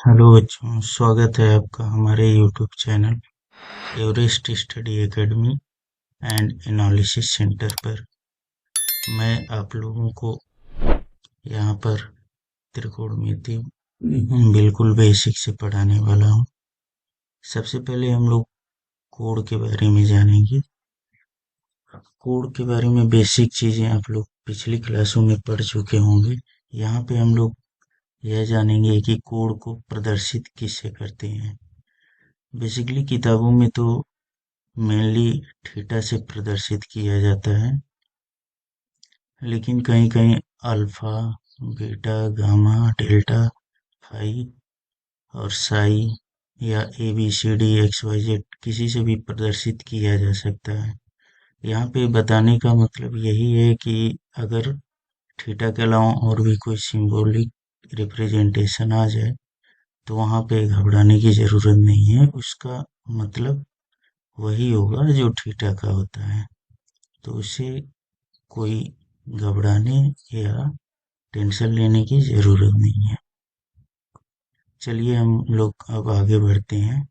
Hello बच्चों, स्वागत है आपका हमारे YouTube channel Everest study academy and analysis centre पर। मैं आप लोगों को यहाँ पर त्रिकोणमिति बिल्कुल बेसिक से पढ़ाने वाला हूँ। सबसे पहले हम लोग कोण के बारे में जानेंगे। कोण के बारे में बेसिक चीजें आप लोग पिछली क्लासों में पढ़ चुके होंगे। यहाँ पे हम लोग यह जानेंगे कि कोण को प्रदर्शित किससे करते हैं। बेसिकली किताबों में तो मेनली थीटा से प्रदर्शित किया जाता है, लेकिन कहीं कहीं alpha, beta, gamma, delta, phi और साई या A B C D X Y Z किसी से भी प्रदर्शित किया जा सकता है। यहाँ पे बताने का मतलब यही है कि अगर थीटा के अलावा और भी कोई सिंबॉलिक रिप्रेजेंटेशन आ जाए तो वहाँ पे घबराने की जरूरत नहीं है। उसका मतलब वही होगा जो थीटा का होता है, तो उसे कोई घबराने या टेंशन लेने की जरूरत नहीं है। चलिए हम लोग अब आगे बढ़ते हैं।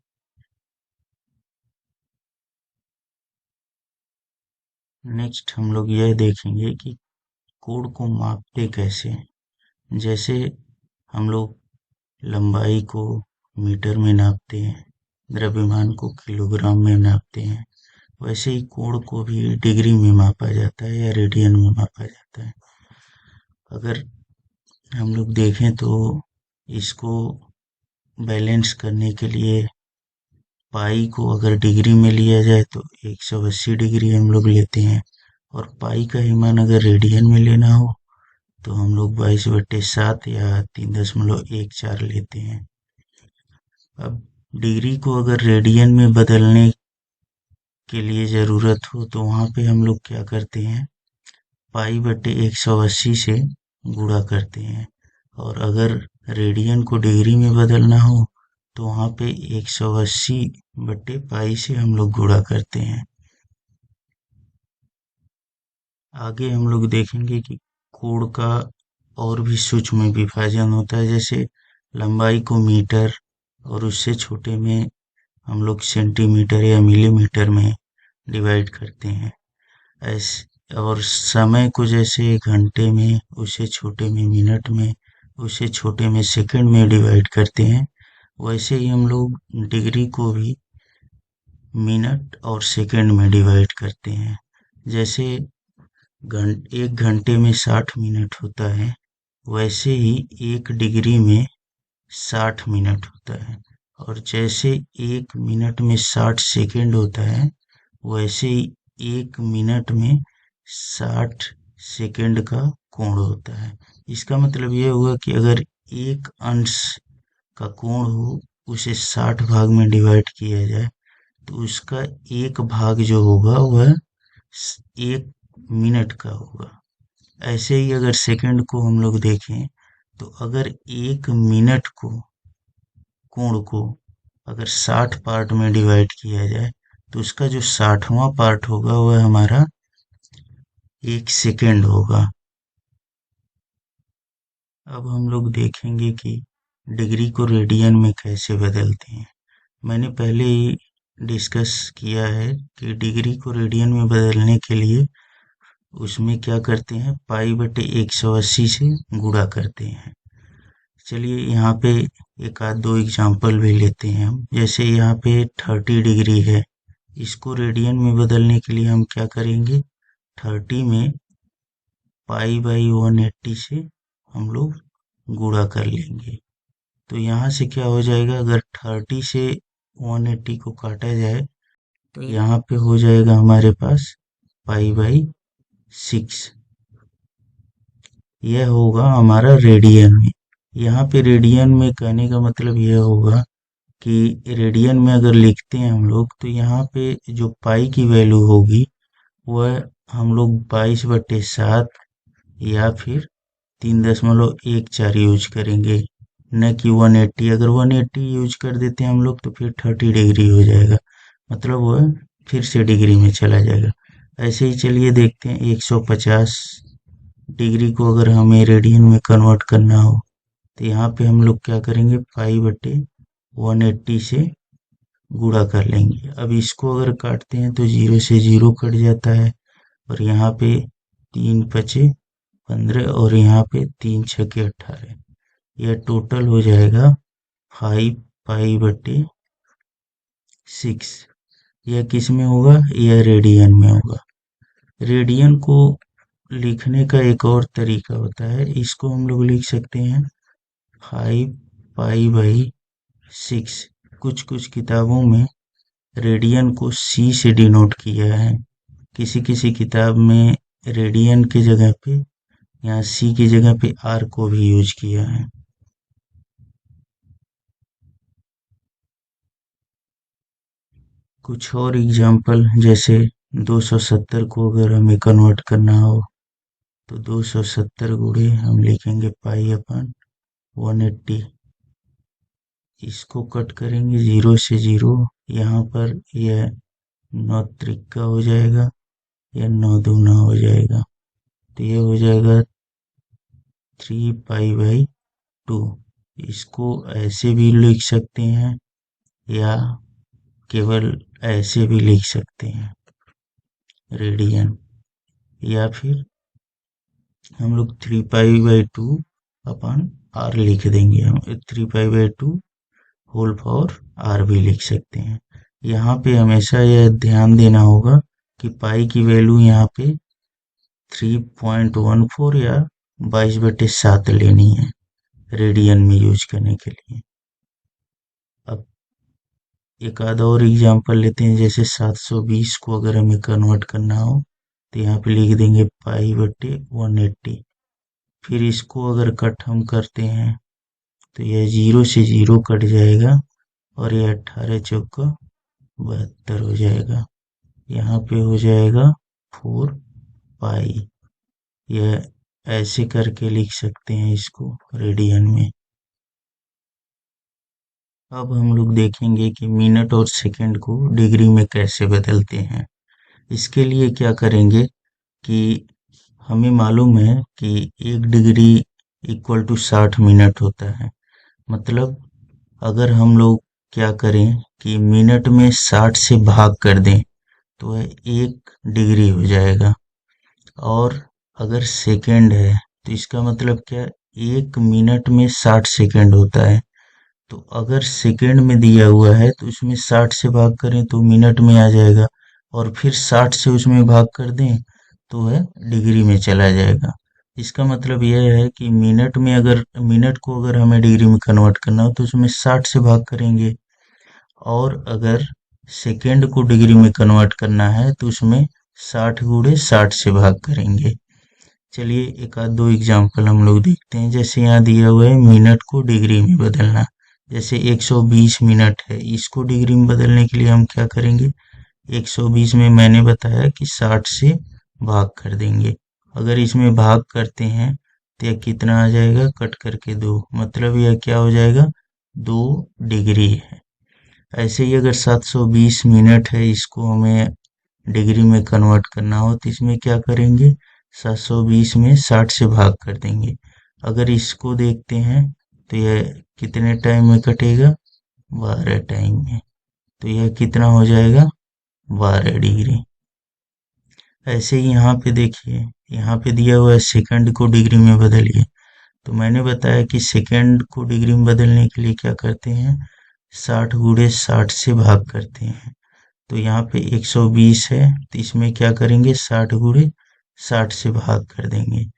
नेक्स्ट हम लोग यह देखेंगे कि कोण को मापते कैसे हैं। जैसे हम लोग लंबाई को मीटर में नापते हैं, द्रव्यमान को किलोग्राम में नापते हैं, वैसे ही कोण को भी डिग्री में मापा जाता है या रेडियन में मापा जाता है। अगर हम लोग देखें तो इसको बैलेंस करने के लिए पाई को अगर डिग्री में लिया जाए तो 180 डिग्री हम लोग लेते हैं, और पाई का ही मान अगर रेडियन में लेना हो तो हम लोग 22/7 या 3.14 लेते हैं। अब डिग्री को अगर रेडियन में बदलने के लिए ज़रूरत हो तो वहाँ पे हम लोग क्या करते हैं, पाई/180 से गुणा करते हैं, और अगर रेडियन को डिग्री में बदलना हो तो वहाँ पे 180/पाई से हम लोग गुणा करते हैं। आगे हम लोग देखेंगे कि कोण का और भी सूक्ष्म विभाजन होता है। जैसे लंबाई को मीटर और उससे छोटे में हम लोग सेंटीमीटर या मिलीमीटर में डिवाइड करते हैं। ऐसे और समय को जैसे घंटे में, उससे छोटे में मिनट में, उससे छोटे में सेकंड में डिवाइड करते हैं, वैसे ही हम लोग डिग्री को भी मिनट और सेकंड में डिवाइड करते हैं। जैसे एक घंटे में 60 मिनट होता है, वैसे ही एक डिग्री में 60 मिनट होता है, और जैसे एक मिनट में 60 सेकंड होता है, वैसे ही एक मिनट में 60 सेकंड का कोण होता है। इसका मतलब यह हुआ कि अगर एक अंश का कोण हो, उसे 60 भाग में डिवाइड किया जाए तो उसका एक भाग जो होगा वह एक मिनट का होगा। ऐसे ही अगर सेकंड को हम लोग देखें तो अगर एक मिनट को कोण को अगर 60 पार्ट में डिवाइड किया जाए तो उसका जो 60वां पार्ट होगा वह हमारा एक सेकंड होगा। अब हम लोग देखेंगे कि डिग्री को रेडियन में कैसे बदलते हैं। मैंने पहले ही डिस्कस किया है कि डिग्री को रेडियन में बदलने के लिए उसमें क्या करते हैं, पाई/180 से गुणा करते हैं। चलिए यहाँ पे एक आध दो एग्जांपल भी लेते हैं हम। जैसे यहाँ पे 30 डिग्री है, इसको रेडियन में बदलने के लिए हम क्या करेंगे, 30 में पाई/180 से हम लोग गुणा कर लेंगे। तो यहाँ से क्या हो जाएगा, अगर 30 से 180 को काटा जाए तो यहाँ पे हो जाएगा हमारे पास पाई/6। यह होगा हमारा रेडियन में। यहाँ पे रेडियन में कहने का मतलब यह होगा कि रेडियन में अगर लिखते हैं हम लोग तो यहाँ पे जो पाई की वैल्यू होगी वह हम लोग 22/7 या फिर 3.14 यूज करेंगे, न कि 180। अगर 180 यूज कर देते हैं हम लोग तो फिर 30 डिग्री हो जाएगा, मतलब वह फिर से डिग्री में चला जाएगा। ऐसे ही चलिए देखते हैं 150 डिग्री को अगर हमें रेडियन में कन्वर्ट करना हो तो यहाँ पे हम लोग क्या करेंगे, 5/180 से गुणा कर लेंगे। अब इसको अगर काटते हैं तो 0 से 0 कट जाता है, और यहाँ पे 3×5 = 15 और यहाँ पे 3×6 = 18। यह टोटल हो जाएगा 5π/6। यह किस में होगा, यह रेडियन में होगा। रेडियन को लिखने का एक और तरीका होता है, इसको हम लोग लिख सकते हैं 5π/6। कुछ कुछ किताबों में रेडियन को C से डिनोट किया है, किसी किसी किताब में रेडियन की जगह पे, यहाँ C की जगह पे R को भी यूज किया है। कुछ और एग्जाम्पल, जैसे 270 को अगर हमें कन्वर्ट करना हो तो 270 गुणे हम लिखेंगे π/180। इसको कट करेंगे 0 से 0, यहाँ पर यह 9 त्रिका हो जाएगा, यह 9 दूना हो जाएगा, तो ये हो जाएगा 3π/2। इसको ऐसे भी लिख सकते हैं या केवल ऐसे भी लिख सकते हैं रेडियन, या फिर हम लोग 3π/2/r लिख देंगे। हम 3π/2 होल पावर r भी लिख सकते हैं। यहाँ पे हमेशा यह ध्यान देना होगा कि पाई की वैल्यू यहाँ पे 3.14 या 22/7 लेनी है रेडियन में यूज करने के लिए। अब एक आधा और एग्जाम्पल लेते हैं, जैसे 720 को अगर हमें कन्वर्ट करना हो तो यहाँ पे लिख देंगे π/180। फिर इसको अगर कट हम करते हैं तो यह 0 से 0 कट जाएगा, और यह 18×4 = 72 हो जाएगा। यहाँ पे हो जाएगा 4π। यह ऐसे करके लिख सकते हैं इसको रेडियन में। अब हम लोग देखेंगे कि मिनट और सेकंड को डिग्री में कैसे बदलते हैं। इसके लिए क्या करेंगे कि हमें मालूम है कि 1 डिग्री = 60 मिनट होता है। मतलब अगर हम लोग क्या करें कि मिनट में 60 से भाग कर दें तो वह 1 डिग्री हो जाएगा। और अगर सेकंड है तो इसका मतलब क्या, 1 मिनट में 60 सेकंड होता है। तो अगर सेकंड में दिया हुआ है तो उसमें 60 से भाग करें तो मिनट में आ जाएगा, और फिर 60 से उसमें भाग कर दें तो वह डिग्री में चला जाएगा। इसका मतलब यह है कि मिनट को अगर हमें डिग्री में कन्वर्ट करना हो तो उसमें 60 से भाग करेंगे, और अगर सेकंड को डिग्री में कन्वर्ट करना है तो उसमें 60 × 60 से भाग करेंगे। चलिए एक आध दो एग्जाम्पल हम लोग देखते हैं। जैसे यहाँ दिया हुआ है मिनट को डिग्री में बदलना, जैसे 120 मिनट है, इसको डिग्री में बदलने के लिए हम क्या करेंगे, 120 में मैंने बताया कि 60 से भाग कर देंगे। अगर इसमें भाग करते हैं तो यह कितना आ जाएगा, कट करके 2, मतलब यह क्या हो जाएगा, 2 डिग्री है। ऐसे ही अगर 720 मिनट है, इसको हमें डिग्री में कन्वर्ट करना हो तो इसमें क्या करेंगे, 720 में 60 से भाग कर देंगे। अगर इसको देखते हैं तो यह कितने टाइम में कटेगा, 12 टाइम में, तो यह कितना हो जाएगा, 12 डिग्री। ऐसे ही यहाँ पे देखिए, यहाँ पे दिया हुआ है सेकंड को डिग्री में बदलिए। तो मैंने बताया कि सेकंड को डिग्री में बदलने के लिए क्या करते हैं, 60 × 60 से भाग करते हैं। तो यहाँ पे 120 है तो इसमें क्या करेंगे, 60 × 60 से भाग कर देंगे,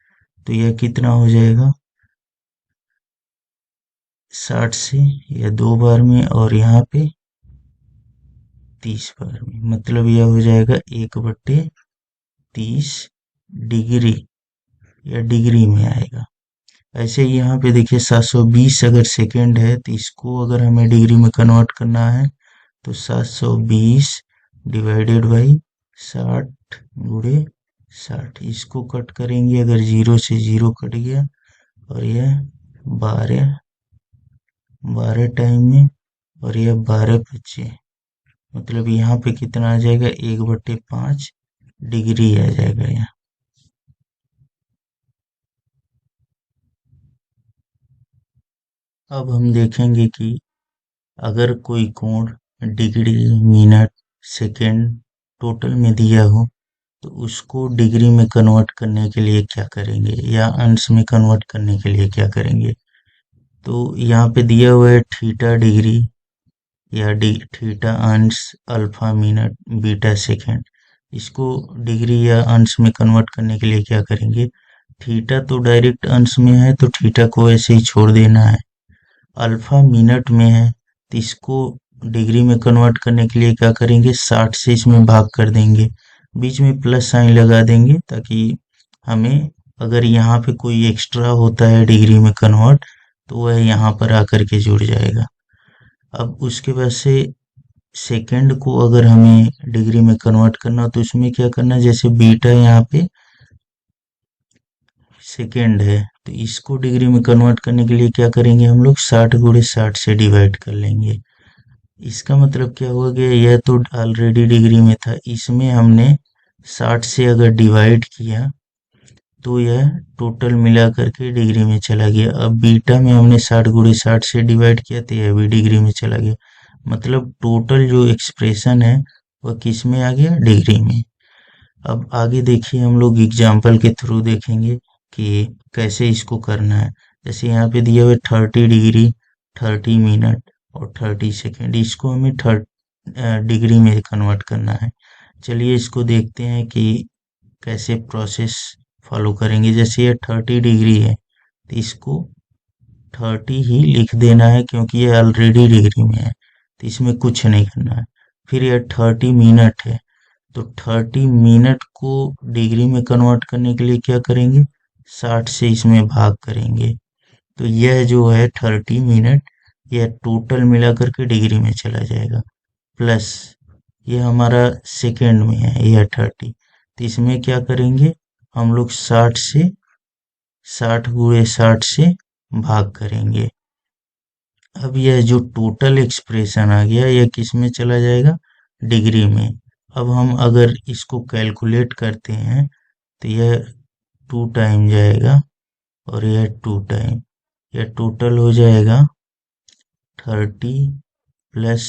तो यह कितना हो जाएगा, 60 से या 2 बार में, और यहाँ पे 30 बार में, मतलब यह हो जाएगा 1/30 डिग्री, या डिग्री में आएगा। ऐसे ही यहाँ पे देखिए 720 अगर सेकंड है तो इसको अगर हमें डिग्री में कन्वर्ट करना है तो 720 डिवाइडेड बाई 60 × 60, इसको कट करेंगे, अगर 0 से 0 कट गया, और यह 12 टाइम में, और यह 12 बचे, मतलब यहाँ पे कितना आ जाएगा, 1/5 डिग्री आ जाएगा यहाँ। अब हम देखेंगे कि अगर कोई कोण डिग्री, मिनट, सेकेंड टोटल में दिया हो तो उसको डिग्री में कन्वर्ट करने के लिए क्या करेंगे या अंश में कन्वर्ट करने के लिए क्या करेंगे। तो यहाँ पे दिया हुआ है थीटा डिग्री या थीटा अंश, अल्फा मिनट, बीटा सेकेंड। इसको डिग्री या अंश में कन्वर्ट करने के लिए क्या करेंगे। थीटा तो डायरेक्ट अंश में है तो थीटा को ऐसे ही छोड़ देना है। अल्फा मिनट में है तो इसको डिग्री में कन्वर्ट करने के लिए क्या करेंगे, 60 से इसमें भाग कर देंगे, बीच में प्लस साइन लगा देंगे ताकि हमें अगर यहाँ पे कोई एक्स्ट्रा होता है डिग्री में कन्वर्ट तो वह यहाँ पर आकर के जुड़ जाएगा। अब उसके बाद से सेकंड को अगर हमें डिग्री में कन्वर्ट करना तो उसमें क्या करना है, जैसे बीटा यहाँ पे सेकेंड है तो इसको डिग्री में कन्वर्ट करने के लिए क्या करेंगे, हम लोग 60 गुणे 60 से डिवाइड कर लेंगे। इसका मतलब क्या हुआ गया, यह तो ऑलरेडी डिग्री में था, इसमें हमने 60 से अगर डिवाइड किया तो यह टोटल मिला करके डिग्री में चला गया। अब बीटा में हमने 60 गुणे 60 से डिवाइड किया तो यह भी डिग्री में चला गया। मतलब टोटल जो एक्सप्रेशन है वह किस में आ गया, डिग्री में। अब आगे देखिए हम लोग एग्जाम्पल के थ्रू देखेंगे कि कैसे इसको करना है। जैसे यहाँ पे दिया हुआ है 30 डिग्री, 30 मिनट और 30 सेकेंड, इसको हमें डिग्री में कन्वर्ट करना है। चलिए इसको देखते हैं कि कैसे प्रोसेस फॉलो करेंगे। जैसे ये 30 डिग्री है तो इसको 30 ही लिख देना है क्योंकि ये ऑलरेडी डिग्री में है तो इसमें कुछ नहीं करना है। फिर यह 30 मिनट है तो 30 मिनट को डिग्री में कन्वर्ट करने के लिए क्या करेंगे, 60 से इसमें भाग करेंगे तो यह जो है 30 मिनट यह टोटल मिला करके डिग्री में चला जाएगा। प्लस ये हमारा सेकेंड में है यह 30 तो इसमें क्या करेंगे, हम लोग 60 से 60 गुणे 60 से भाग करेंगे। अब यह जो टोटल एक्सप्रेशन आ गया यह किस में चला जाएगा, डिग्री में। अब हम अगर इसको कैलकुलेट करते हैं तो यह 2 टाइम जाएगा और यह 2 टाइम, यह टोटल हो जाएगा 30 प्लस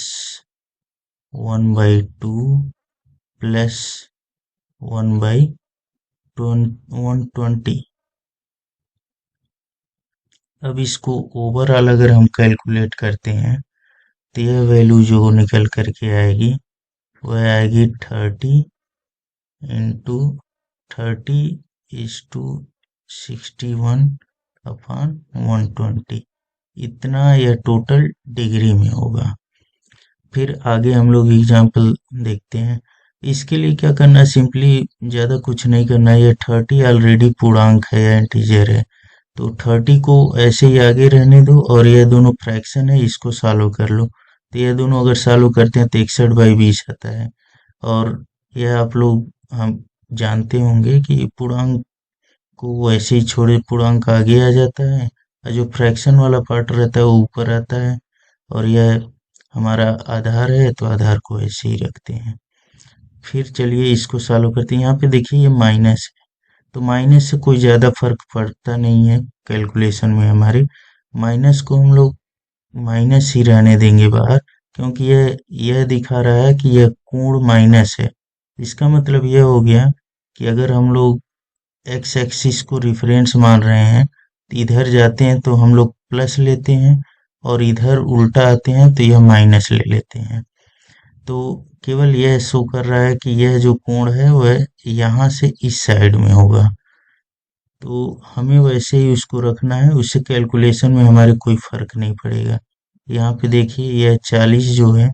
1/2 प्लस 1/120। अब इसको ओवरऑल अगर हम कैलकुलेट करते हैं तो यह वैल्यू जो निकल करके आएगी वह आएगी 30 इंटू 30 इज टू 61/120, इतना यह टोटल डिग्री में होगा। फिर आगे हम लोग एग्जाम्पल देखते हैं। इसके लिए क्या करना है, सिंपली ज़्यादा कुछ नहीं करना है। यह 30 ऑलरेडी पूर्णांक है या इंटीजर है तो 30 को ऐसे ही आगे रहने दो और यह दोनों फ्रैक्शन है, इसको सॉल्व कर लो। तो यह दोनों अगर सॉल्व करते हैं तो 61/20 आता है। और यह आप लोग हम जानते होंगे कि पूर्णांक को ऐसे ही छोड़े, पूर्णांक आगे आ जाता है और जो फ्रैक्शन वाला पार्ट रहता है वो ऊपर आता है। और यह हमारा आधार है तो आधार को ऐसे ही रखते हैं। फिर चलिए इसको सॉल्व करते हैं। यहाँ पे देखिए ये माइनस है तो माइनस से कोई ज़्यादा फर्क पड़ता नहीं है कैलकुलेशन में हमारे। माइनस को हम लोग माइनस ही रहने देंगे बाहर क्योंकि यह दिखा रहा है कि यह कोण माइनस है। इसका मतलब यह हो गया कि अगर हम लोग एक्स एक्सिस को रिफरेंस मान रहे हैं तो इधर जाते हैं तो हम लोग प्लस लेते हैं और इधर उल्टा आते हैं तो यह माइनस ले लेते हैं। तो केवल यह शो कर रहा है कि यह जो कोण है वह यहाँ से इस साइड में होगा तो हमें वैसे ही उसको रखना है, उससे कैलकुलेशन में हमारे कोई फर्क नहीं पड़ेगा। यहाँ पे देखिए यह 40 जो है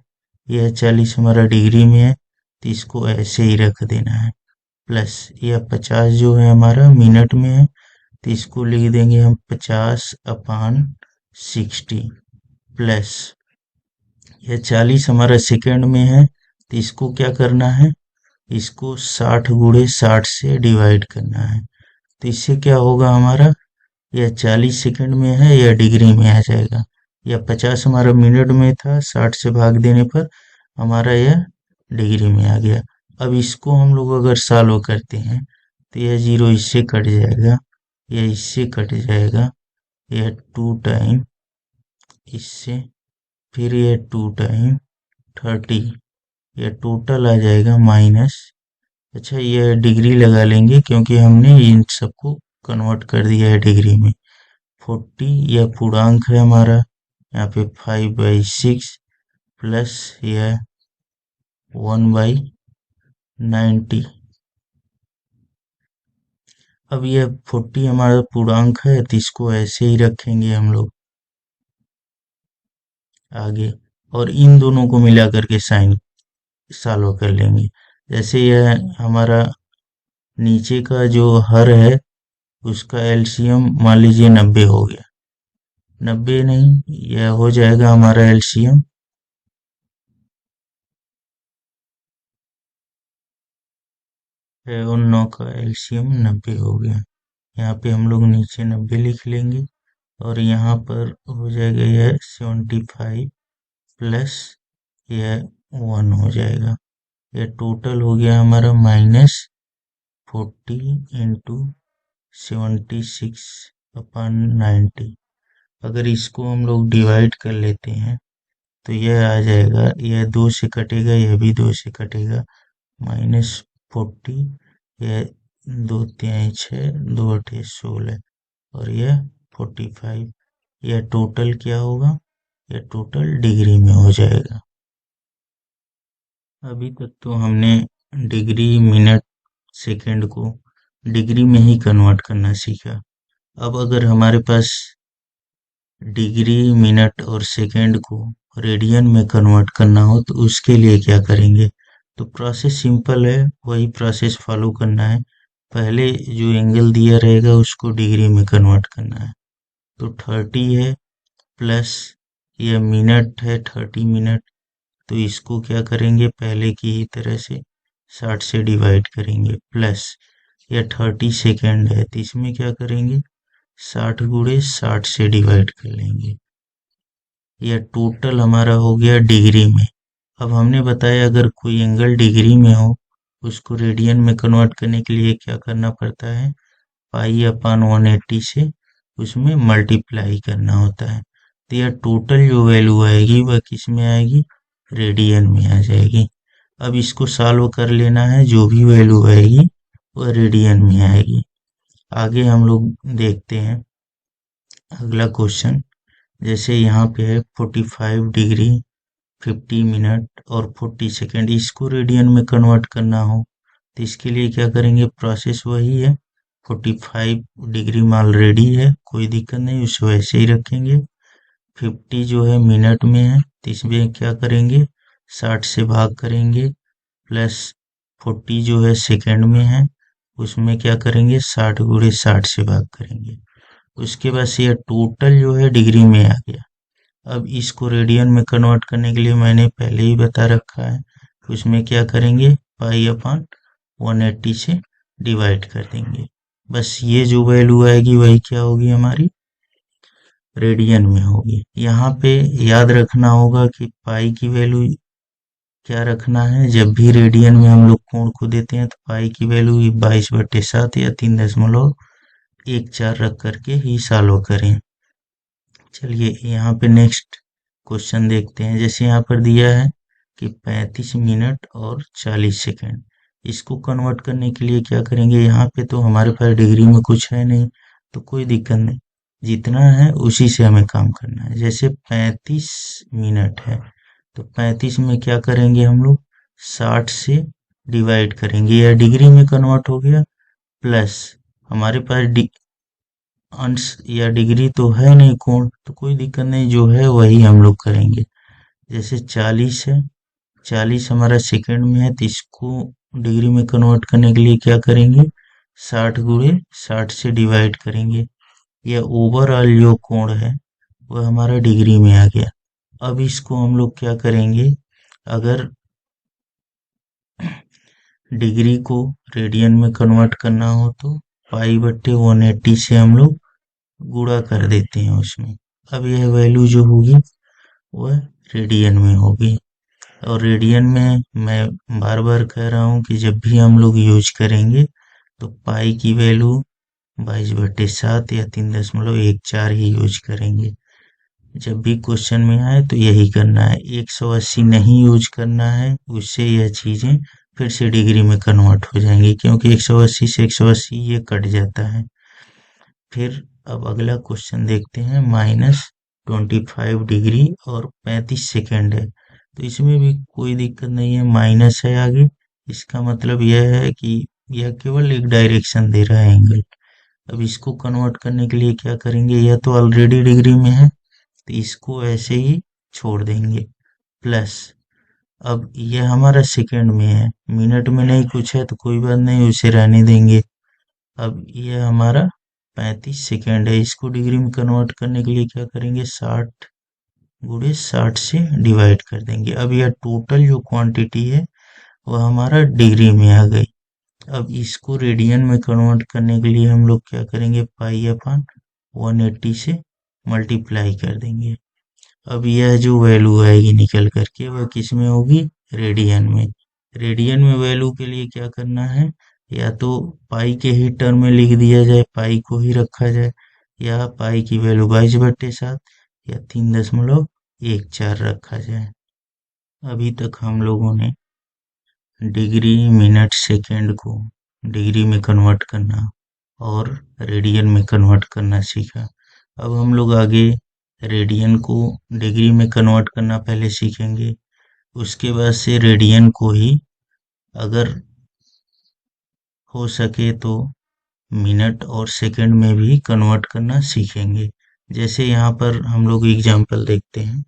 यह 40 हमारा डिग्री में है तो इसको ऐसे ही रख देना है। प्लस यह 50 जो है हमारा मिनट में है तो इसको लिख देंगे हम 50/60। प्लस यह 40 हमारा सेकेंड में है तो इसको क्या करना है, इसको 60 गुणे 60 से डिवाइड करना है। तो इससे क्या होगा हमारा, यह 40 सेकंड में है या डिग्री में आ जाएगा। यह 50 हमारा मिनट में था, 60 से भाग देने पर हमारा यह डिग्री में आ गया। अब इसको हम लोग अगर सॉल्व करते हैं तो यह 0 इससे कट जाएगा, यह इससे कट जाएगा, यह 2 टाइम इससे फिर ये 2 टाइम 30, ये टोटल आ जाएगा माइनस। अच्छा, ये डिग्री लगा लेंगे क्योंकि हमने इन सबको कन्वर्ट कर दिया है डिग्री में। 40 यह पूर्णांक है हमारा, यहाँ पे 5/6 प्लस यह 1/90। अब यह 40 हमारा पूर्णांक है तो इसको ऐसे ही रखेंगे हम लोग आगे, और इन दोनों को मिला करके साइन सॉल्व कर लेंगे। जैसे यह हमारा नीचे का जो हर है उसका एलसीएम मान लीजिए 90 हो गया, 90 नहीं, यह हो जाएगा हमारा एलसीएम 9 का एलसीएम 90 हो गया। यहाँ पे हम लोग नीचे 90 लिख लेंगे और यहाँ पर हो जाएगा यह 75 प्लस यह 1 हो जाएगा। यह टोटल हो गया हमारा -40 इंटू 76/90। अगर इसको हम लोग डिवाइड कर लेते हैं तो यह आ जाएगा, यह 2 से कटेगा, यह भी 2 से कटेगा, -40, यह 2 तिहाई 6, 2 अठे 16 और यह 45। यह टोटल क्या होगा, यह टोटल डिग्री में हो जाएगा। अभी तक तो हमने डिग्री, मिनट, सेकंड को डिग्री में ही कन्वर्ट करना सीखा। अब अगर हमारे पास डिग्री, मिनट और सेकंड को रेडियन में कन्वर्ट करना हो तो उसके लिए क्या करेंगे? तो प्रोसेस सिंपल है, वही प्रोसेस फॉलो करना है। पहले जो एंगल दिया रहेगा उसको डिग्री में कन्वर्ट करना है। तो 30 है प्लस यह मिनट है 30 मिनट, तो इसको क्या करेंगे, पहले की ही तरह से 60 से डिवाइड करेंगे, प्लस यह 30 सेकेंड है तो इसमें क्या करेंगे, 60 गुणे 60 से डिवाइड कर लेंगे। यह टोटल हमारा हो गया डिग्री में। अब हमने बताया अगर कोई एंगल डिग्री में हो उसको रेडियन में कन्वर्ट करने के लिए क्या करना पड़ता है, π/180 से उसमें मल्टीप्लाई करना होता है। तो यह टोटल जो वैल्यू आएगी वह किस में आएगी, रेडियन में आ जाएगी। अब इसको सॉल्व कर लेना है, जो भी वैल्यू आएगी वह रेडियन में आएगी। आगे हम लोग देखते हैं अगला क्वेश्चन। जैसे यहाँ पे है 45 डिग्री 50 मिनट और 40 सेकेंड, इसको रेडियन में कन्वर्ट करना हो तो इसके लिए क्या करेंगे, प्रोसेस वही है। 45 डिग्री में ऑलरेडी है, कोई दिक्कत नहीं, उसे वैसे ही रखेंगे। 50 जो है मिनट में है तो इसमें क्या करेंगे, 60 से भाग करेंगे, प्लस 40 जो है सेकेंड में है उसमें क्या करेंगे, 60 गुणे 60 से भाग करेंगे। उसके बाद से यह टोटल जो है डिग्री में आ गया। अब इसको रेडियन में कन्वर्ट करने के लिए मैंने पहले ही बता रखा है, उसमें क्या करेंगे, π/180 से डिवाइड कर देंगे। बस ये जो वैल्यू आएगी वही क्या होगी, हमारी रेडियन में होगी। यहाँ पे याद रखना होगा कि पाई की वैल्यू क्या रखना है, जब भी रेडियन में हम लोग कोण को देते हैं तो पाई की वैल्यू 22/7 या 3.14 रख करके ही सॉल्व करें। चलिए यहाँ पे नेक्स्ट क्वेश्चन देखते हैं। जैसे यहाँ पर दिया है कि 35 मिनट और 40 सेकेंड, इसको कन्वर्ट करने के लिए क्या करेंगे, यहाँ पे तो हमारे पास डिग्री में कुछ है नहीं तो कोई दिक्कत नहीं, जितना है उसी से हमें काम करना है। जैसे 35 मिनट है तो 35 में क्या करेंगे हम लोग, 60 से डिवाइड करेंगे, या डिग्री में कन्वर्ट हो गया, प्लस हमारे पास अंश या डिग्री तो है नहीं कोण, तो कोई दिक्कत नहीं, जो है वही हम लोग करेंगे। जैसे 40 है, 40 हमारा सेकंड में है तो इसको डिग्री में कन्वर्ट करने के लिए क्या करेंगे, 60 गुणे 60 से डिवाइड करेंगे। यह ओवरऑल जो कोण है वह हमारा डिग्री में आ गया। अब इसको हम लोग क्या करेंगे, अगर डिग्री को रेडियन में कन्वर्ट करना हो तो π/180 से हम लोग गुणा कर देते हैं उसमें। अब यह वैल्यू जो होगी वह रेडियन में होगी। और रेडियन में मैं बार बार कह रहा हूँ कि जब भी हम लोग यूज करेंगे तो पाई की वैल्यू 22/7 या 3.14 ही यूज करेंगे। जब भी क्वेश्चन में आए तो यही करना है, 180 नहीं यूज करना है, उससे यह चीजें फिर से डिग्री में कन्वर्ट हो जाएंगी, क्योंकि 180 से 180 ये कट जाता है। फिर अब अगला क्वेश्चन देखते हैं, -25 डिग्री और 35 सेकेंड है, तो इसमें भी कोई दिक्कत नहीं है, माइनस है आगे, इसका मतलब यह है कि यह केवल एक डायरेक्शन दे रहा है एंगल। अब इसको कन्वर्ट करने के लिए क्या करेंगे, यह तो ऑलरेडी डिग्री में है, तो इसको ऐसे ही छोड़ देंगे, प्लस अब यह हमारा सेकंड में है, मिनट में नहीं कुछ है तो कोई बात नहीं, उसे रहने देंगे। अब यह हमारा 35 सेकेंड है, इसको डिग्री में कन्वर्ट करने के लिए क्या करेंगे, 60 × 60 से डिवाइड कर देंगे। अब यह टोटल जो क्वांटिटी है वह हमारा डिग्री में आ गई। अब इसको रेडियन में कन्वर्ट करने के लिए हम लोग क्या करेंगे, पाई/180 से मल्टीप्लाई कर देंगे। अब यह जो वैल्यू आएगी निकल करके वह किस में होगी, रेडियन में। रेडियन में वैल्यू के लिए क्या करना है, या तो पाई के ही टर्म में लिख दिया जाए, पाई को ही रखा जाए, या पाई की वैल्यू 22/7 या 3.14 रखा जाए। अभी तक हम लोगों ने डिग्री, मिनट, सेकेंड को डिग्री में कन्वर्ट करना और रेडियन में कन्वर्ट करना सीखा। अब हम लोग आगे रेडियन को डिग्री में कन्वर्ट करना पहले सीखेंगे, उसके बाद से रेडियन को ही अगर हो सके तो मिनट और सेकंड में भी कन्वर्ट करना सीखेंगे। जैसे यहाँ पर हम लोग एग्जांपल देखते हैं,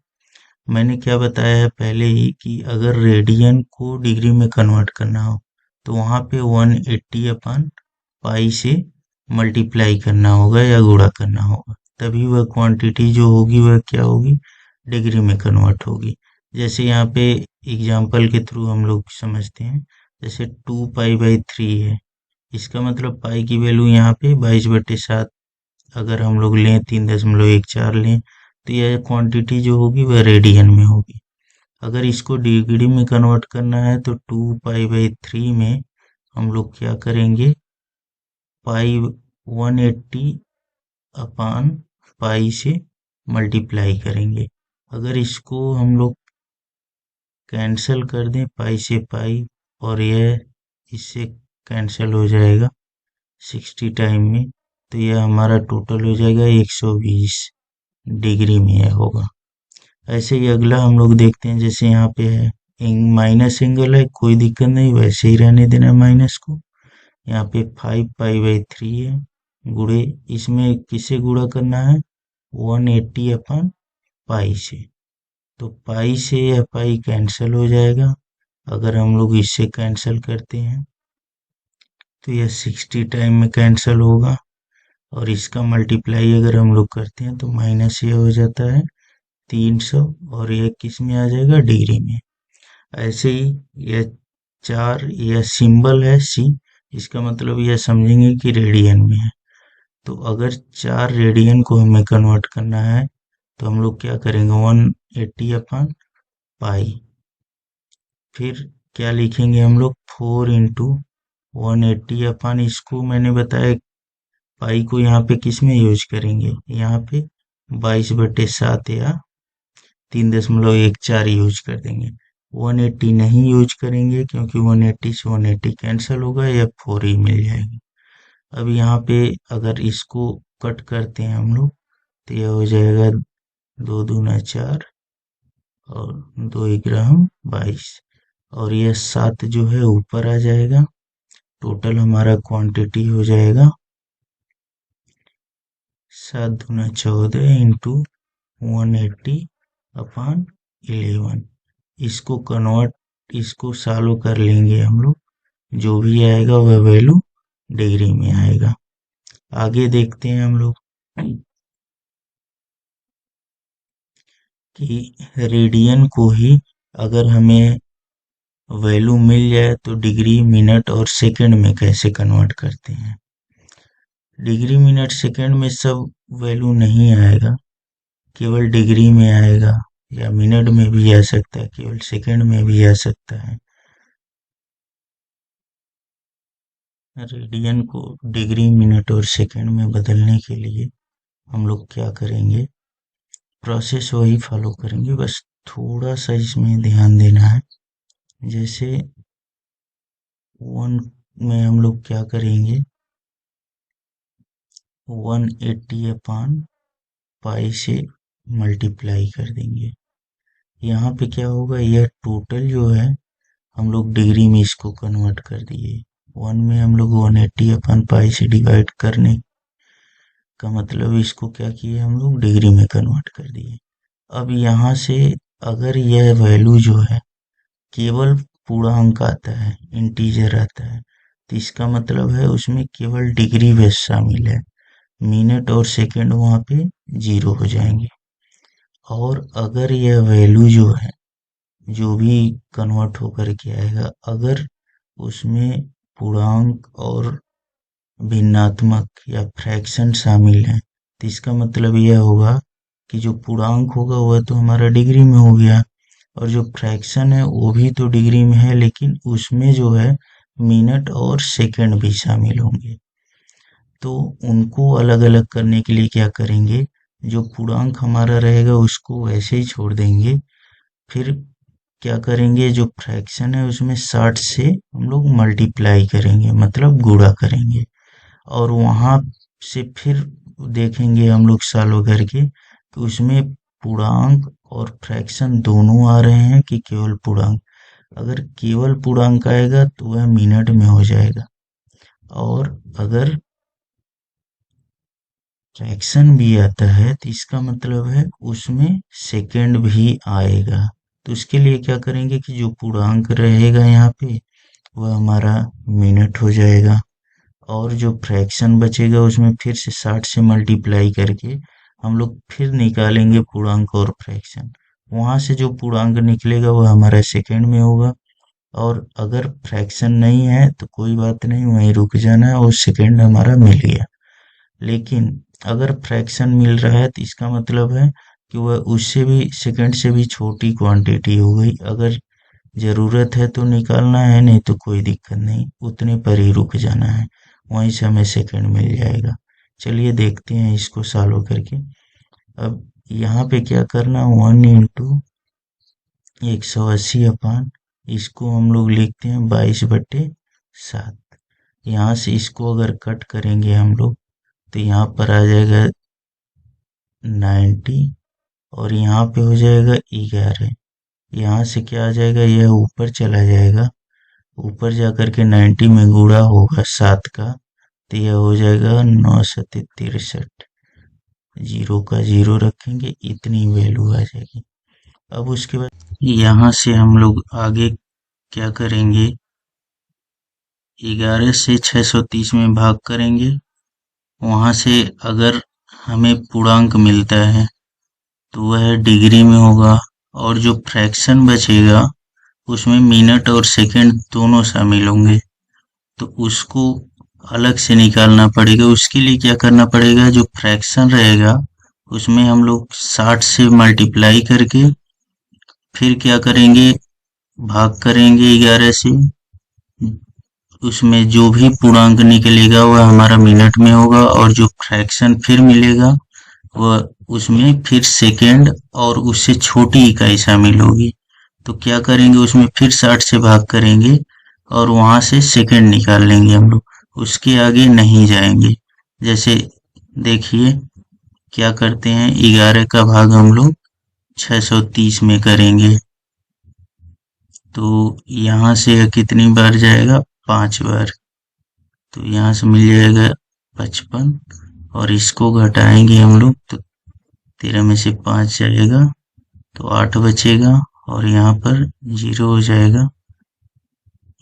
मैंने क्या बताया है पहले ही कि अगर रेडियन को डिग्री में कन्वर्ट करना हो तो वहाँ पे 180/पाई से मल्टीप्लाई करना होगा या गुणा करना होगा, तभी वह क्वांटिटी जो होगी वह क्या होगी, डिग्री में कन्वर्ट होगी। जैसे यहाँ पे एग्जांपल के थ्रू हम लोग समझते हैं, जैसे 2π/3 है, इसका मतलब पाई की वैल्यू यहाँ पे 22/7 अगर हम लोग लें, 3.14 लें, तो यह क्वांटिटी जो होगी वह रेडियन में होगी। अगर इसको डिग्री में कन्वर्ट करना है तो 2π/3 में हम लोग क्या करेंगे, पाई 180/पाई से मल्टीप्लाई करेंगे। अगर इसको हम लोग कैंसिल कर दें, पाई से पाई, और यह इससे कैंसिल हो जाएगा 60 टाइम में, तो यह हमारा टोटल हो जाएगा 120 डिग्री में यह होगा। ऐसे ही अगला हम लोग देखते हैं, जैसे यहाँ पे है माइनस एंगल है, कोई दिक्कत नहीं, वैसे ही रहने देना है माइनस को। यहाँ पे 5π/3 है, गुणे इसमें किसे गुणा करना है, 180/पाई से, तो पाई से यह पाई कैंसिल हो जाएगा। अगर हम लोग इससे कैंसिल करते हैं तो यह 60 टाइम में कैंसिल होगा, और इसका मल्टीप्लाई अगर हम लोग करते हैं तो माइनस ये हो जाता है 300, और यह किस में आ जाएगा, डिग्री में। ऐसे ही यह 4, यह सिंबल है सी, इसका मतलब यह समझेंगे कि रेडियन में है। तो अगर 4 रेडियन को हमें कन्वर्ट करना है तो हम लोग क्या करेंगे, 180/पाई, फिर क्या लिखेंगे हम लोग, 4 × 180, इसको मैंने बताया पाई को यहाँ पे किस में यूज करेंगे, यहाँ पे 22/7 या 3.14 यूज कर देंगे। 180 नहीं यूज करेंगे क्योंकि 180 से 180 कैंसिल होगा, या 4 ही मिल जाएगी। अब यहाँ पे अगर इसको कट करते हैं हम लोग तो यह हो जाएगा 2 दूना 4 और 2 ग्राम 22, और यह 7 जो है ऊपर आ जाएगा। टोटल हमारा क्वांटिटी हो जाएगा 7 दूना 14 इंटू 180/11। इसको सॉल्व कर लेंगे हम लोग, जो भी आएगा वह वैल्यू डिग्री में आएगा। आगे देखते हैं हम लोग कि रेडियन को ही अगर हमें वैल्यू मिल जाए तो डिग्री, मिनट और सेकंड में कैसे कन्वर्ट करते हैं। डिग्री, मिनट, सेकंड में सब वैल्यू नहीं आएगा, केवल डिग्री में आएगा, या मिनट में भी आ सकता है, केवल सेकंड में भी आ सकता है। रेडियन को डिग्री, मिनट और सेकंड में बदलने के लिए हम लोग क्या करेंगे, प्रोसेस वही फॉलो करेंगे, बस थोड़ा सा इसमें ध्यान देना है। जैसे 1 में हम लोग क्या करेंगे, 180 अपान पाई से मल्टीप्लाई कर देंगे। यहाँ पे क्या होगा, यह टोटल जो है हम लोग डिग्री में इसको कन्वर्ट कर दिए। 1 में हम लोग 180 अपन पाई से डिवाइड करने का मतलब इसको क्या किए, हम लोग डिग्री में कन्वर्ट कर दिए। अब यहाँ से अगर यह वैल्यू जो है केवल पूर्णांक आता है, इंटीजर आता है, तो इसका मतलब है उसमें केवल डिग्री बेस शामिल है, मिनट और सेकंड वहाँ पे 0 हो जाएंगे। और अगर यह वैल्यू जो है, जो भी कन्वर्ट होकर के आएगा, अगर उसमें पूर्णांक और भिन्नात्मक या फ्रैक्शन शामिल है, तो इसका मतलब यह होगा कि जो पूर्णांक होगा वह तो हमारा डिग्री में हो गया, और जो फ्रैक्शन है वो भी तो डिग्री में है, लेकिन उसमें जो है मिनट और सेकंड भी शामिल होंगे। तो उनको अलग अलग करने के लिए क्या करेंगे, जो पूर्णांक हमारा रहेगा उसको वैसे ही छोड़ देंगे, फिर क्या करेंगे, जो फ्रैक्शन है उसमें 60 से हम लोग मल्टीप्लाई करेंगे, मतलब गुणा करेंगे, और वहां से फिर देखेंगे हम लोग सॉल्व करके कि उसमें पूर्णांक और फ्रैक्शन दोनों आ रहे हैं कि केवल पूर्णांक। अगर केवल पूर्णांक आएगा तो वह मिनट में हो जाएगा, और अगर फ्रैक्शन भी आता है तो इसका मतलब है उसमें सेकंड भी आएगा। तो उसके लिए क्या करेंगे कि जो पूर्णांक रहेगा यहाँ पे वह हमारा मिनट हो जाएगा, और जो फ्रैक्शन बचेगा उसमें फिर से 60 से मल्टीप्लाई करके हम लोग फिर निकालेंगे पूर्णांक और फ्रैक्शन। वहां से जो पूर्णांक निकलेगा वह हमारा सेकंड में होगा, और अगर फ्रैक्शन नहीं है तो कोई बात नहीं, वहीं रुक जाना है, और सेकंड हमारा मिल गया। लेकिन अगर फ्रैक्शन मिल रहा है तो इसका मतलब है कि वह उससे भी सेकंड से भी छोटी क्वांटिटी हो गई। अगर जरूरत है तो निकालना है, नहीं तो कोई दिक्कत नहीं, उतने पर ही रुक जाना है, वहीं से हमें सेकंड मिल जाएगा। चलिए देखते हैं इसको सॉल्व करके। अब यहाँ पे क्या करना, 1 इंटू 180 अपान, इसको हम लोग लिखते हैं 22/7। यहाँ से इसको अगर कट करेंगे हम लोग तो यहाँ पर आ जाएगा 90, और यहाँ पे हो जाएगा 11। यहाँ से क्या आ जाएगा, यह ऊपर चला जाएगा, ऊपर जाकर के 90 में गुणा होगा 7 का, तो यह हो जाएगा 9×7=63। जीरो का जीरो रखेंगे, इतनी वैल्यू आ जाएगी। अब उसके बाद यहाँ से हम लोग आगे क्या करेंगे, 11 से 630 में भाग करेंगे। वहां से अगर हमें पूर्णांक मिलता है तो वह डिग्री में होगा, और जो फ्रैक्शन बचेगा उसमें मिनट और सेकंड दोनों शामिल होंगे, तो उसको अलग से निकालना पड़ेगा। उसके लिए क्या करना पड़ेगा, जो फ्रैक्शन रहेगा उसमें हम लोग 60 से मल्टीप्लाई करके फिर क्या करेंगे, भाग करेंगे 11 से, उसमें जो भी पूर्णांक निकलेगा वह हमारा मिनट में होगा, और जो फ्रैक्शन फिर मिलेगा वह उसमें फिर सेकंड और उससे छोटी इकाई शामिल होगी। तो क्या करेंगे, उसमें फिर 60 से भाग करेंगे और वहां से सेकंड निकाल लेंगे हम लोग, उसके आगे नहीं जाएंगे। जैसे देखिए क्या करते हैं, 11 का भाग हम लोग 630 में करेंगे, तो यहाँ से कितनी बार जाएगा, 5 बार, तो यहाँ से मिल जाएगा 55, और इसको घटाएंगे हम लोग तो 13 में से 5 जाएगा तो 8 बचेगा, और यहाँ पर 0 हो जाएगा,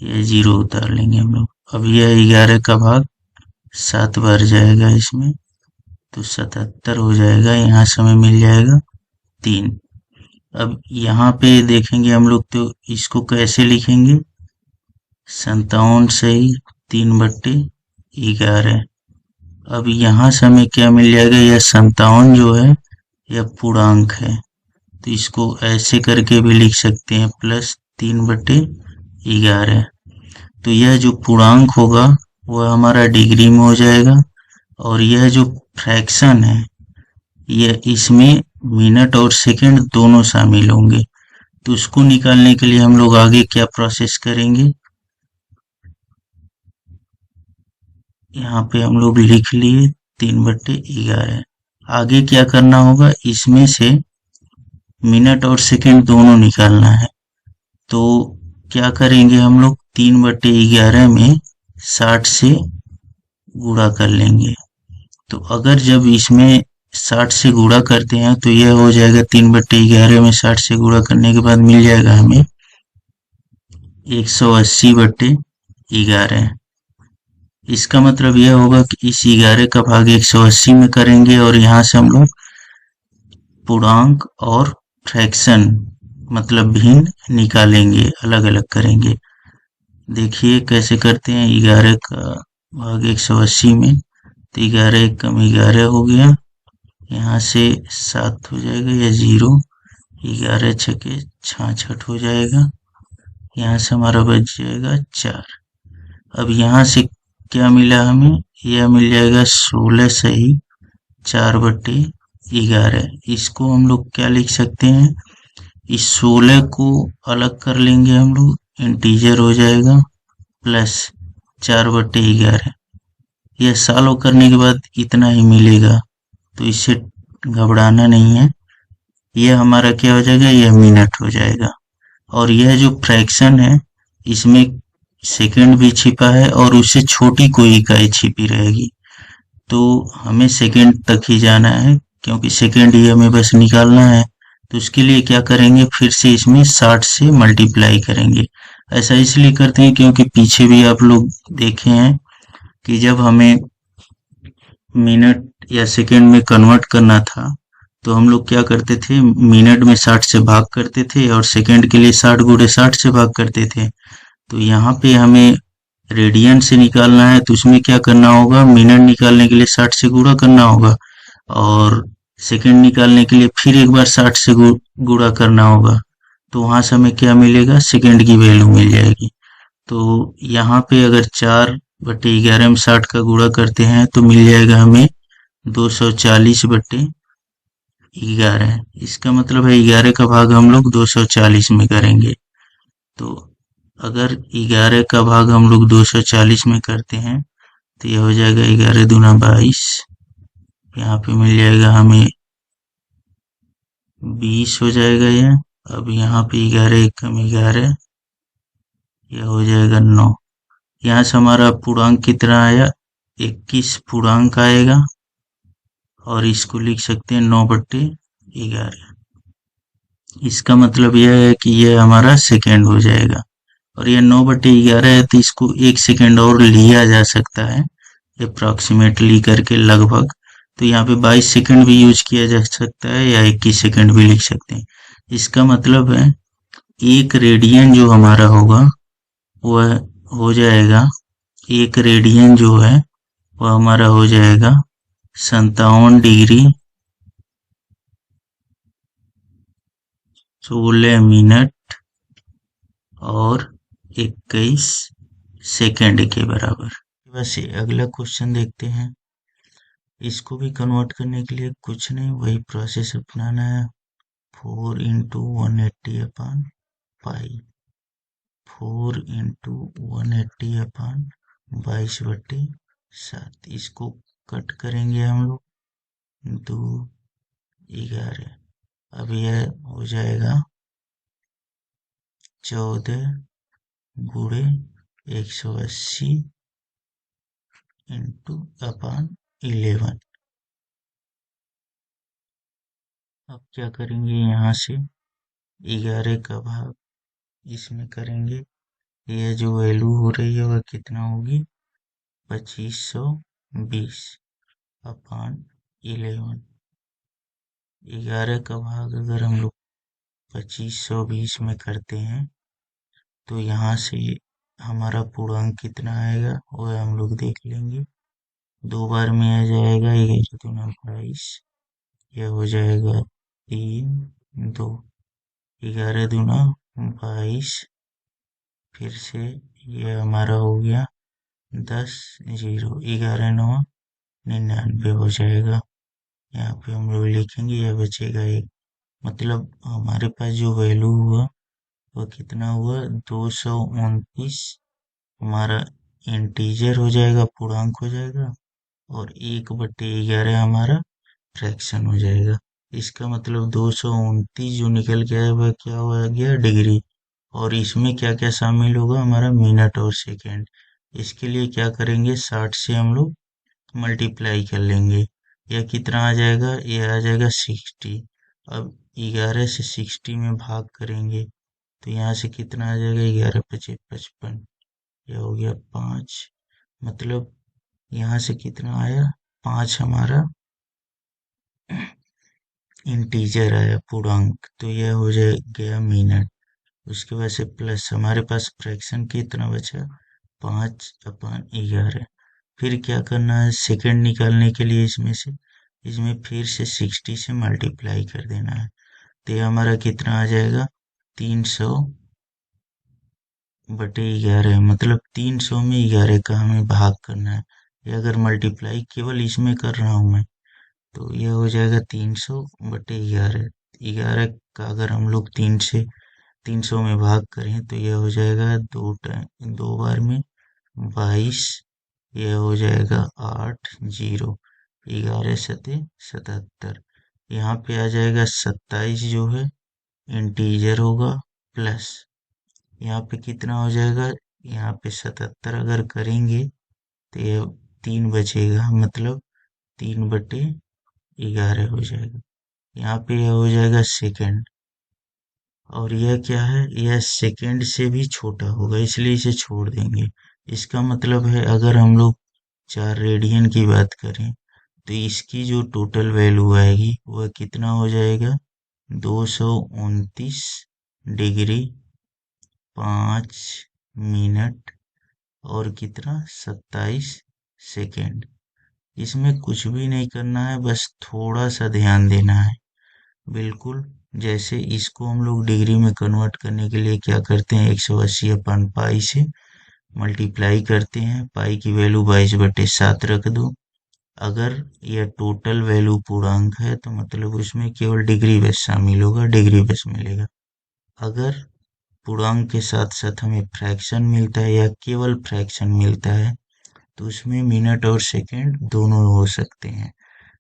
यह 0 उतार लेंगे हम लोग। अब यह 11 का भाग 7 बार जाएगा इसमें, तो 77 हो जाएगा, यहाँ से हमें मिल जाएगा 3। अब यहाँ पे देखेंगे हम लोग तो इसको कैसे लिखेंगे, 57 सही 3/11। अब यहाँ से हमें क्या मिल जाएगा, यह 57 जो है यह पूर्णांक है, तो इसको ऐसे करके भी लिख सकते हैं, +3/11। तो यह जो पूर्णांक होगा वह हमारा डिग्री में हो जाएगा, और यह जो फ्रैक्शन है यह इसमें मिनट और सेकंड दोनों शामिल होंगे। तो उसको निकालने के लिए हम लोग आगे क्या प्रोसेस करेंगे, यहाँ पे हम लोग लिख लिए 3/11। आगे क्या करना होगा, इसमें से मिनट और सेकंड दोनों निकालना है। तो क्या करेंगे हम लोग, 3/11 में 60 से गुणा कर लेंगे। तो अगर जब इसमें 60 से गुणा करते हैं तो यह हो जाएगा 3/11 में 60 से गुणा करने के बाद मिल जाएगा हमें 180/11। इसका मतलब यह होगा कि इस 11 का भाग 180 में करेंगे और यहाँ से हम लोग पूर्णांक और फ्रैक्शन मतलब भिन्न निकालेंगे, अलग अलग करेंगे। देखिए कैसे करते हैं, 11 का भाग 180 में, तो 11 एक कम 11 हो गया, यहाँ से 7 हो जाएगा या 0, 11 छके 66 हो जाएगा, यहाँ से हमारा बच जाएगा 4। अब यहाँ से क्या मिला हमें, यह मिल जाएगा 16 सही 4/11। इसको हम लोग क्या लिख सकते हैं, इस 16 को अलग कर लेंगे हम लोग, इंटीजर हो जाएगा, प्लस 4/11। यह सॉल्व करने के बाद इतना ही मिलेगा, तो इससे घबराना नहीं है। यह हमारा क्या हो जाएगा, यह मिनट हो जाएगा। और यह जो फ्रैक्शन है, इसमें सेकंड भी छिपा है और उससे छोटी कोई इकाई छिपी रहेगी। तो हमें सेकंड तक ही जाना है, क्योंकि सेकंड ही हमें बस निकालना है। तो उसके लिए क्या करेंगे, फिर से इसमें 60 से मल्टीप्लाई करेंगे। ऐसा इसलिए करते हैं क्योंकि पीछे भी आप लोग देखे हैं कि जब हमें मिनट या सेकंड में कन्वर्ट करना था, तो हम लोग क्या करते थे, मिनट में 60 से भाग करते थे और सेकंड के लिए 60 गुणे 60 से भाग करते थे। तो यहाँ पे हमें रेडियन से निकालना है, तो उसमें क्या करना होगा, मिनट निकालने के लिए 60 से गुणा करना होगा और सेकंड निकालने के लिए फिर एक बार 60 से गुणा करना होगा। तो वहां से हमें क्या मिलेगा, सेकंड की वैल्यू मिल जाएगी। तो यहाँ पे अगर 4/11 में 60 का गुणा करते हैं तो मिल जाएगा हमें 240/11। इसका मतलब है 11 का भाग हम लोग 240 में करेंगे। तो अगर 11 का भाग हम लोग 240 में करते हैं तो यह हो जाएगा 11 दूना 22। यहाँ पे मिल जाएगा हमें 20 हो जाएगा यह। अब यहाँ पे 11 एक कम 11, यह हो जाएगा 9। यहाँ से हमारा पूर्णांक कितना आया, 21 पूर्णांक आएगा और इसको लिख सकते हैं 9/11। इसका मतलब यह है कि यह हमारा सेकेंड हो जाएगा। और यह 9/11 है तो इसको 1 सेकेंड और लिया जा सकता है अप्रोक्सीमेटली करके, लगभग। तो यहाँ पे 22 सेकेंड भी यूज किया जा सकता है या 21 सेकेंड भी लिख सकते हैं। इसका मतलब है 1 रेडियन जो हमारा होगा वह हो जाएगा, 1 रेडियन जो है वह हमारा हो जाएगा 57 डिग्री 16 मिनट और 21 सेकेंड के बराबर। वैसे अगला क्वेश्चन देखते हैं। इसको भी कन्वर्ट करने के लिए कुछ नहीं, वही प्रोसेस अपनाना है। 4 × 180/पाई, 4 × 180/22/7। इसको कट करेंगे हम लोग, 2 11। अब यह हो जाएगा 14 × 180 × 11। अब क्या करेंगे, यहाँ से 11 का भाग इसमें करेंगे। यह जो वैल्यू हो रही है वह कितना होगी, 2520/11। 11 का भाग अगर हम लोग 2520 में करते हैं तो यहाँ से हमारा पूर्णांक कितना आएगा वह हम लोग देख लेंगे। 2 बार में आ जाएगा, 11 दूना 22, यह हो जाएगा 3 2, 11 दूना 22, फिर से यह हमारा हो गया 10 0, 11 9 99 हो जाएगा। यहाँ पे हम लोग लिखेंगे, यह बचेगा 1। मतलब हमारे पास जो वैल्यू हुआ वह कितना हुआ, 229 हमारा इंटीजर हो जाएगा, पूर्णांक हो जाएगा, और 1/11 हमारा फ्रैक्शन हो जाएगा। इसका मतलब 229 जो निकल के आया वह क्या हो गया, डिग्री। और इसमें क्या क्या शामिल होगा, हमारा मिनट और सेकेंड। इसके लिए क्या करेंगे, 60 से हम लोग मल्टीप्लाई कर लेंगे। यह कितना आ जाएगा, यह आ जाएगा 60। अब 11 से 60 में भाग करेंगे तो यहाँ से कितना आ जाएगा, 11 पचे 55, यह हो गया 5। मतलब यहाँ से कितना आया, 5 हमारा इंटीजर आया, पूर्णांक, तो यह हो जाए गया मिनट। उसके बाद से प्लस हमारे पास फ्रैक्शन कितना बचा, 5/11। फिर क्या करना है, सेकंड निकालने के लिए इसमें फिर से 60 से मल्टीप्लाई कर देना है। तो ये हमारा कितना आ जाएगा, 300/11। मतलब 300 में 11 का हमें भाग करना है। ये अगर मल्टीप्लाई केवल इसमें कर रहा हूं मैं, तो यह हो जाएगा 300/11। 11 का अगर हम लोग 300 में भाग करें तो यह हो जाएगा दो बार में 22। यह हो जाएगा 8, 0, 11 सते 77। यहाँ पे आ जाएगा 27 जो है इंटीजर होगा, प्लस यहाँ पे कितना हो जाएगा, यहाँ पे 77 अगर करेंगे तो यह 3 बचेगा, मतलब 3/11 हो जाएगा। यहाँ पे यह हो जाएगा सेकंड। और यह क्या है, यह सेकंड से भी छोटा होगा, इसलिए इसे छोड़ देंगे। इसका मतलब है अगर हम लोग 4 रेडियन की बात करें तो इसकी जो टोटल वैल्यू आएगी वह कितना हो जाएगा, 229 डिग्री 5 मिनट और कितना, 27 सेकेंड। इसमें कुछ भी नहीं करना है, बस थोड़ा सा ध्यान देना है। बिल्कुल जैसे इसको हम लोग डिग्री में कन्वर्ट करने के लिए क्या करते हैं, 180/पाई से मल्टीप्लाई करते हैं, पाई की वैल्यू 22/7 रख दो। अगर यह टोटल वैल्यू पूर्णांक है तो मतलब उसमें केवल डिग्री बेस शामिल होगा, डिग्री बेस मिलेगा। अगर पूर्णांक के साथ साथ हमें फ्रैक्शन मिलता है या केवल फ्रैक्शन मिलता है तो उसमें मिनट और सेकंड दोनों हो सकते हैं।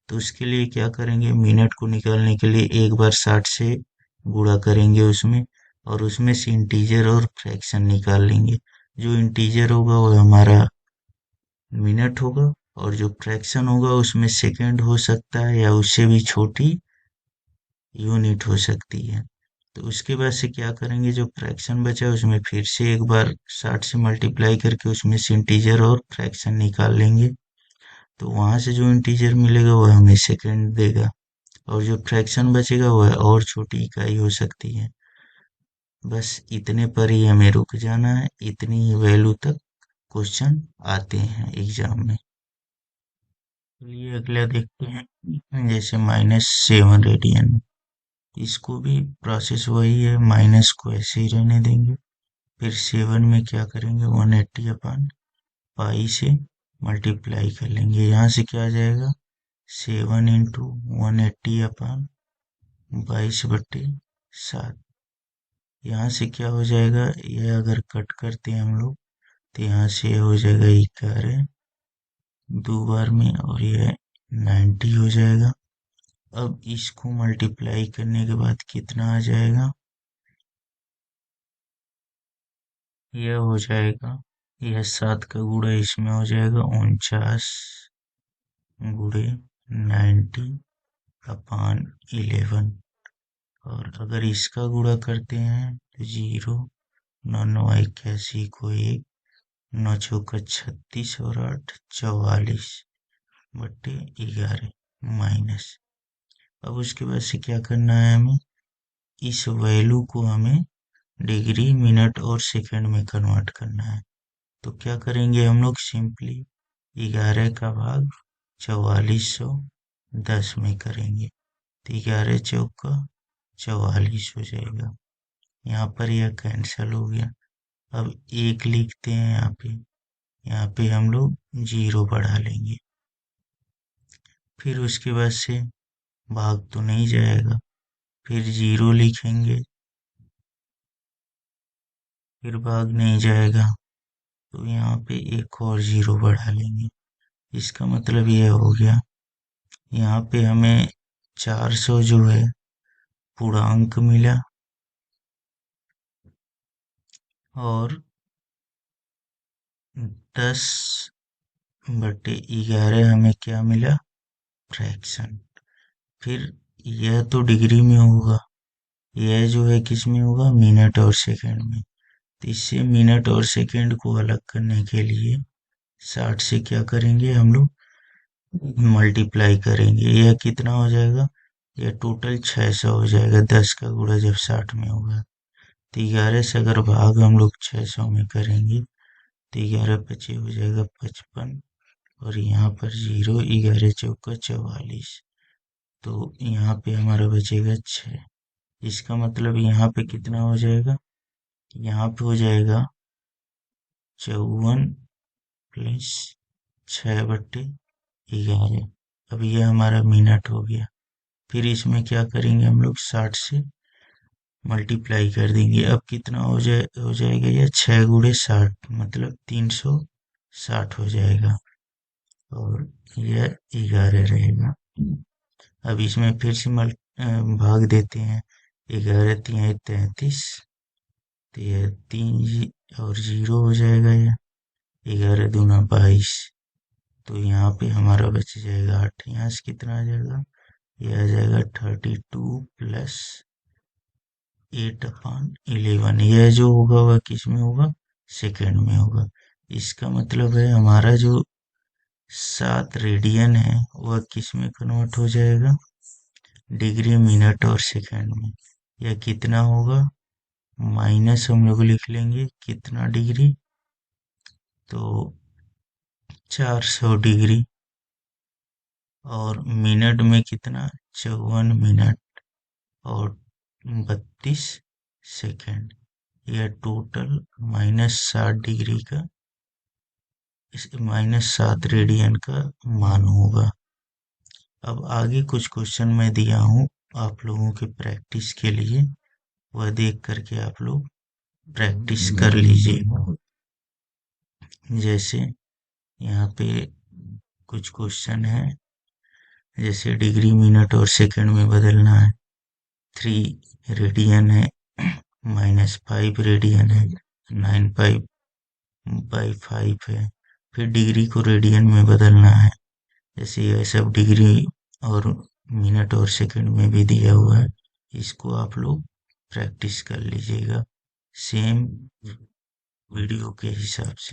तो उसके लिए क्या करेंगे, मिनट को निकालने के लिए एक बार 60 से गुणा करेंगे उसमें, और उसमें से इंटीजर और फ्रैक्शन निकाल लेंगे। जो इंटीजर होगा वो हमारा मिनट होगा, और जो फ्रैक्शन होगा उसमें सेकंड हो सकता है या उससे भी छोटी यूनिट हो सकती है। तो उसके बाद से क्या करेंगे, जो फ्रैक्शन बचा है उसमें फिर से एक बार 60 से मल्टीप्लाई करके उसमें से इंटीजर और फ्रैक्शन निकाल लेंगे। तो वहां से जो इंटीजर मिलेगा वह हमें सेकंड देगा, और जो फ्रैक्शन बचेगा वह और छोटी इकाई हो सकती है। बस इतने पर ही हमें रुक जाना है, इतनी ही वैल्यू तक क्वेश्चन आते हैं एग्जाम में। चलिए अगला देखते हैं, जैसे -7 रेडियन। इसको भी प्रोसेस वही है, माइनस को ऐसे ही रहने देंगे। फिर 7 में क्या करेंगे, 180/पाई से मल्टीप्लाई कर लेंगे। यहाँ से क्या आ जाएगा, 7 इंटू 180/22/7। यहाँ से क्या हो जाएगा, यह अगर कट करते हैं हम लोग तो यहाँ से यह हो जाएगा 11 दो बार में, और यह 90 हो जाएगा। अब इसको मल्टीप्लाई करने के बाद कितना आ जाएगा, यह हो जाएगा, यह 7 का गुणा इसमें हो जाएगा 49 × 90/11। और अगर इसका गुणा करते हैं तो 0, 9 9 81 को 1, 9 चौका 36 और 8 44/11 माइनस। अब उसके बाद से क्या करना है, हमें इस वैल्यू को हमें डिग्री, मिनट और सेकंड में कन्वर्ट करना है। तो क्या करेंगे हम लोग, सिंपली 11 का भाग 4410 में करेंगे, तो 11 चौका 44 हो जाएगा। यहाँ पर यह कैंसिल हो गया। अब 1 लिखते हैं यहाँ पे हम लोग 0 बढ़ा लेंगे। फिर उसके बाद से भाग तो नहीं जाएगा। फिर 0 लिखेंगे, फिर भाग नहीं जाएगा, तो यहाँ पे एक और 0 बढ़ा लेंगे। इसका मतलब ये हो गया, यहाँ पे हमें 400 जो है पूर्णांक मिला, और 10/11 हमें क्या मिला, फ्रैक्शन। फिर यह तो डिग्री में होगा, यह जो है किस में होगा, मिनट और सेकंड में। तो इससे मिनट और सेकंड को अलग करने के लिए 60 से क्या करेंगे हम लोग, मल्टीप्लाई करेंगे। यह कितना हो जाएगा, यह टोटल 600 हो जाएगा। 10 का गुणा जब 60 में होगा, तो 11 से अगर भाग हम लोग 600 में करेंगे, तो 11 पचे हो जाएगा 55, और यहाँ पर 0, 11 चौका 44, तो यहाँ पे हमारा बचेगा 6। इसका मतलब यहाँ पे कितना हो जाएगा, यहाँ पे हो जाएगा 54 प्लस 6/11। अब ये हमारा मिनट हो गया। फिर इसमें क्या करेंगे हम लोग, 60 से मल्टीप्लाई कर देंगे। अब कितना हो जाएगा, ये 6 × 60 मतलब 360 हो जाएगा, और यह 11 रहेगा। अब इसमें फिर से भाग देते हैं। 11 × 33, तो यह 3 और 0 हो जाएगा। यह 11 दूना 22, तो यहाँ पे हमारा बच जाएगा 8। यहाँ से कितना आ जाएगा, यह आ जाएगा 32 प्लस 8/11। यह जो होगा वह किस में होगा, सेकंड में होगा। इसका मतलब है हमारा जो 7 रेडियन है वह किस में कन्वर्ट हो जाएगा, डिग्री, मिनट और सेकंड में। यह कितना होगा, माइनस हम लोग लिख लेंगे कितना डिग्री, तो 400 डिग्री, और मिनट में कितना, 54 मिनट और 32 सेकंड। यह टोटल -60 डिग्री का, -7 रेडियन का मान होगा। अब आगे कुछ क्वेश्चन मैं दिया हूँ आप लोगों के प्रैक्टिस के लिए, वह देख करके आप लोग प्रैक्टिस कर लीजिए। जैसे यहाँ पे कुछ क्वेश्चन है, जैसे डिग्री, मिनट और सेकंड में बदलना है। 3 रेडियन है, -5 रेडियन है, 9π/5 है। फिर डिग्री को रेडियन में बदलना है। जैसे यह सब डिग्री और मिनट और सेकंड में भी दिया हुआ है, इसको आप लोग प्रैक्टिस कर लीजिएगा सेम वीडियो के हिसाब से।